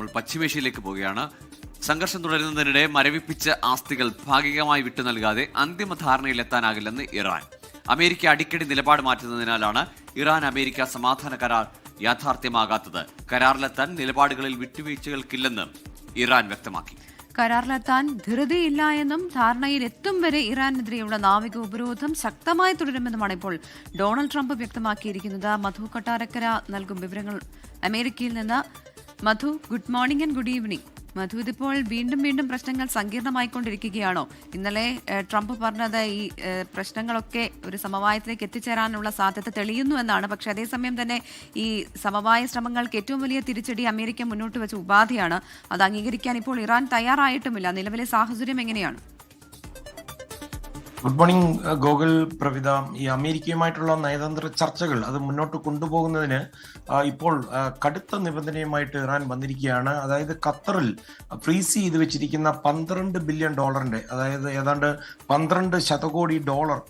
നമ്മൾ പശ്ചിമേഷ്യയിലേക്ക് പോവുകയാണ്. സംഘർഷം തുടരുന്നതിനിടെ മരവിപ്പിച്ച ആസ്തികൾ ഭാഗികമായി വിട്ടു നൽകാതെ അന്തിമ ധാരണയിലെത്താനാകില്ലെന്ന് ഇറാൻ. അമേരിക്ക അടിക്കടി നിലപാട് മാറ്റുന്നതിനാലാണ് ഇറാൻ അമേരിക്ക സമാധാന കരാർ യാഥാർത്ഥ്യമാകാത്തത്. കരാറിലെത്താൻ നിലപാടുകളിൽ വിട്ടുവീഴ്ചകൾക്കില്ലെന്ന് ഇറാൻ വ്യക്തമാക്കി. കരാറിലെത്താൻ ധൃതിയില്ല എന്നും ധാരണയിൽ എത്തും വരെ ഇറാനെതിരെയുള്ള നാവിക ഉപരോധം ശക്തമായി തുടരുമെന്നുമാണ് ഇപ്പോൾ ഡൊണാൾഡ് ട്രംപ് വ്യക്തമാക്കിയിരിക്കുന്നത്. മധു കൊട്ടാരക്കര നൽകും വിവരങ്ങൾ അമേരിക്കയിൽ നിന്ന്. Madhu, good morning and good evening. Madhu, ഇതിപ്പോൾ വീണ്ടും പ്രശ്നങ്ങൾ സങ്കീർണമായിക്കൊണ്ടിരിക്കുകയാണോ? ഇന്നലെ ട്രംപ് പറഞ്ഞത് ഈ പ്രശ്നങ്ങളൊക്കെ ഒരു സമവായത്തിലേക്ക് എത്തിച്ചേരാനുള്ള സാധ്യത തെളിയുന്നു എന്നാണ്. പക്ഷെ അതേസമയം തന്നെ ഈ സമവായ ശ്രമങ്ങൾക്ക് ഏറ്റവും വലിയ തിരിച്ചടി അമേരിക്ക മുന്നോട്ട് വെച്ച ഉപാധിയാണ്. അത് അംഗീകരിക്കാൻ ഇപ്പോൾ ഇറാൻ തയ്യാറായിട്ടുമില്ല. നിലവിലെ സാഹചര്യം എങ്ങനെയാണ്? Good morning Gokul, Pravitha. ഈ അമേരിക്കയുമായിട്ടുള്ള നയതന്ത്ര ചർച്ചകൾ അത് മുന്നോട്ട് കൊണ്ടുപോകുന്നതിന് ഇപ്പോൾ കടുത്ത നിബന്ധനയുമായിട്ട് ഇറാൻ വന്നിരിക്കുകയാണ്. അതായത് ഖത്തറിൽ ഫ്രീസ് ചെയ്ത് വെച്ചിരിക്കുന്ന $12 ബില്യൺ, അതായത് ഏതാണ്ട് 12 ശതകോടി ഡോളർ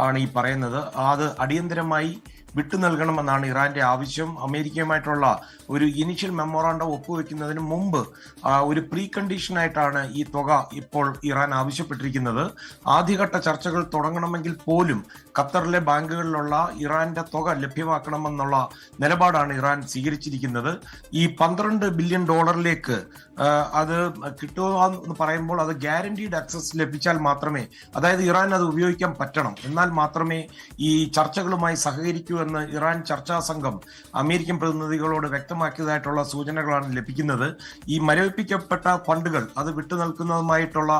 ആണ് ഈ പറയുന്നത്. അത് അടിയന്തരമായി വിട്ടു നൽകണമെന്നാണ് ഇറാന്റെ ആവശ്യം. അമേരിക്കയുമായിട്ടുള്ള ഒരു ഇനിഷ്യൽ മെമ്മോറാണ്ടം ഒപ്പുവെക്കുന്നതിന് മുമ്പ് ഒരു പ്രീ കണ്ടീഷനായിട്ടാണ് ഈ തുക ഇപ്പോൾ ഇറാൻ ആവശ്യപ്പെട്ടിരിക്കുന്നത്. ആദ്യഘട്ട ചർച്ചകൾ തുടങ്ങണമെങ്കിൽ പോലും ഖത്തറിലെ ബാങ്കുകളിലുള്ള ഇറാന്റെ തുക ലഭ്യമാക്കണമെന്നുള്ള നിലപാടാണ് ഇറാൻ സ്വീകരിച്ചിരിക്കുന്നത്. ഈ $12 ബില്യൺ അത് കിട്ടുക എന്ന് പറയുമ്പോൾ അത് ഗ്യാരണ്ടീഡ് ആക്സസ് ലഭിച്ചാൽ മാത്രമേ, അതായത് ഇറാൻ അത് ഉപയോഗിക്കാൻ പറ്റണം, എന്നാൽ മാത്രമേ ഈ ചർച്ചകളുമായി സഹകരിക്കൂ എന്ന് ഇറാൻ ചർച്ചാ സംഘം അമേരിക്കൻ പ്രതിനിധികളോട് വ്യക്തമാക്കിയതായിട്ടുള്ള സൂചനകളാണ് ലഭിക്കുന്നത്. ഈ മരവിപ്പിക്കപ്പെട്ട ഫണ്ടുകൾ അത് വിട്ടു നൽകുന്നതുമായിട്ടുള്ള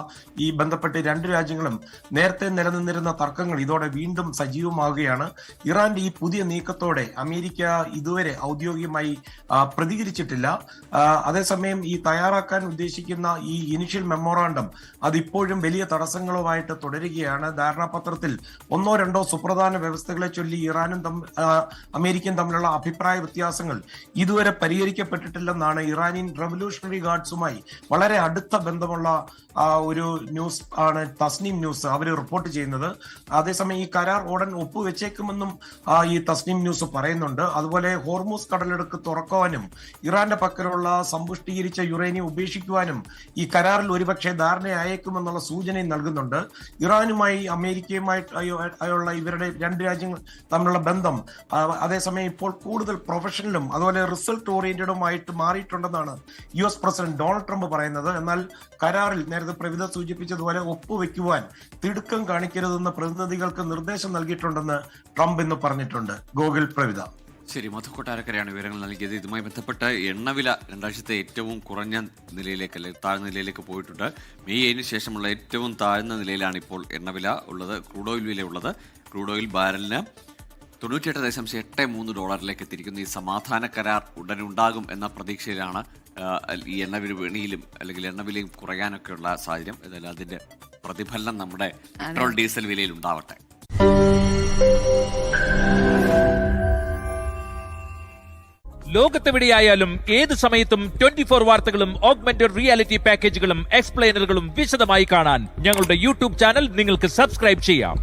ഈ ബന്ധപ്പെട്ട് രണ്ട് രാജ്യങ്ങളും നേരത്തെ നിലനിന്നിരുന്ന തർക്കങ്ങൾ ഇതോടെ വീണ്ടും സജീവമാവുകയാണ്. ഇറാന്റെ ഈ പുതിയ നീക്കത്തോടെ അമേരിക്ക ഇതുവരെ ഔദ്യോഗികമായി പ്രതികരിച്ചിട്ടില്ല. അതേസമയം ഈ തയ്യാറാക്കാൻ ഉദ്ദേശിക്കുന്ന ഈ ഇനിഷ്യൽ മെമ്മോറാണ്ടം അതിപ്പോഴും വലിയ തടസ്സങ്ങളുമായിട്ട് തുടരുകയാണ്. ധാരണാപത്രത്തിൽ 1-2 സുപ്രധാന വ്യവസ്ഥകളെ ചൊല്ലി ഇറാനും അമേരിക്കയും തമ്മിലുള്ള അഭിപ്രായ വ്യത്യാസങ്ങൾ ഇതുവരെ പരിഹരിക്കപ്പെട്ടിട്ടില്ലെന്നാണ് ഇറാനിയൻ റവല്യൂഷണറി ഗാർഡ്സുമായി വളരെ അടുത്ത ബന്ധമുള്ള ഒരു ന്യൂസ് ആണ് തസ്നീം ന്യൂസ് അവർ റിപ്പോർട്ട് ചെയ്യുന്നത്. അതേസമയം ഈ കരാർ ഉടൻ ഒപ്പുവെച്ചേക്കുമെന്നും ഈ തസ്നീം ന്യൂസ് പറയുന്നുണ്ട്. അതുപോലെ ഹോർമൂസ് കടലെടുക്ക് തുറക്കുവാനും ഇറാന്റെ പക്കലുള്ള സമ്പുഷ്ടീകരിച്ച യുറേനിയം ഉപേക്ഷിക്കുവാനും ഈ കരാറിൽ ഒരുപക്ഷെ ധാരണയായേക്കുമെന്നുള്ള സൂചനയും നൽകുന്നുണ്ട്. ഇറാനുമായി അമേരിക്കയുമായിട്ടുള്ള ഇവരുടെ രണ്ട് രാജ്യങ്ങൾ തമ്മിലുള്ള ബന്ധം അതേസമയം ഇപ്പോൾ കൂടുതൽ പ്രൊഫഷണലും അതുപോലെ റിസൾട്ട് ഓറിയന്റഡുമായിട്ട് മാറിയിട്ടുണ്ടെന്നാണ് US പ്രസിഡന്റ് ഡൊണാൾഡ് ട്രംപ് പറയുന്നത്. എന്നാൽ കരാറിൽ നേരത്തെ പ്രവിധ സൂചിപ്പിച്ചതുപോലെ ഒപ്പുവെക്കുവാൻ തിടുക്കം കാണിക്കരുതെന്ന് പ്രതിനിധികൾക്ക് നിർദ്ദേശം നൽകിയിട്ടുണ്ടെന്ന് ട്രംപ് ഇന്ന് പറഞ്ഞിട്ടുണ്ട്. ഗോകുൽ, പ്രവിധ. ശരി, മധു കൊട്ടാരക്കരയാണ് വിവരങ്ങൾ നൽകിയത്. ഇതുമായി ബന്ധപ്പെട്ട് എണ്ണവില രണ്ടാഴ്ചത്തെ ഏറ്റവും കുറഞ്ഞ നിലയിലേക്ക്, അല്ലെങ്കിൽ താഴ്ന്ന നിലയിലേക്ക് പോയിട്ടുണ്ട്. മെയ് 7 ശേഷമുള്ള ഏറ്റവും താഴ്ന്ന നിലയിലാണ് ഇപ്പോൾ എണ്ണവില ഉള്ളത്. ക്രൂഡ് ഓയിൽ വില ഉള്ളത്. ക്രൂഡ് ഓയിൽ ബാരലിന് $98.83 എത്തിയിരിക്കുന്നു. ഈ സമാധാന കരാർ ഉടനുണ്ടാകും എന്ന പ്രതീക്ഷയിലാണ് ഈ എണ്ണവിപണിയിലും അല്ലെങ്കിൽ എണ്ണവിലയും കുറയാനൊക്കെയുള്ള സാഹചര്യം. എന്നാലും അതിന്റെ പ്രതിഫലനം നമ്മുടെ പെട്രോൾ ഡീസൽ വിലയിൽ ഉണ്ടാവട്ടെ. ലോകത്തെവിടെയായാലും ഏത് സമയത്തും 24 വാർത്തകളും ഓഗ്മെന്റഡ് റിയാലിറ്റി പാക്കേജുകളും എക്സ്പ്ലെയിനറുകളും വിശദമായി കാണാൻ ഞങ്ങളുടെ YouTube ചാനൽ നിങ്ങൾക്ക് സബ്സ്ക്രൈബ് ചെയ്യാം.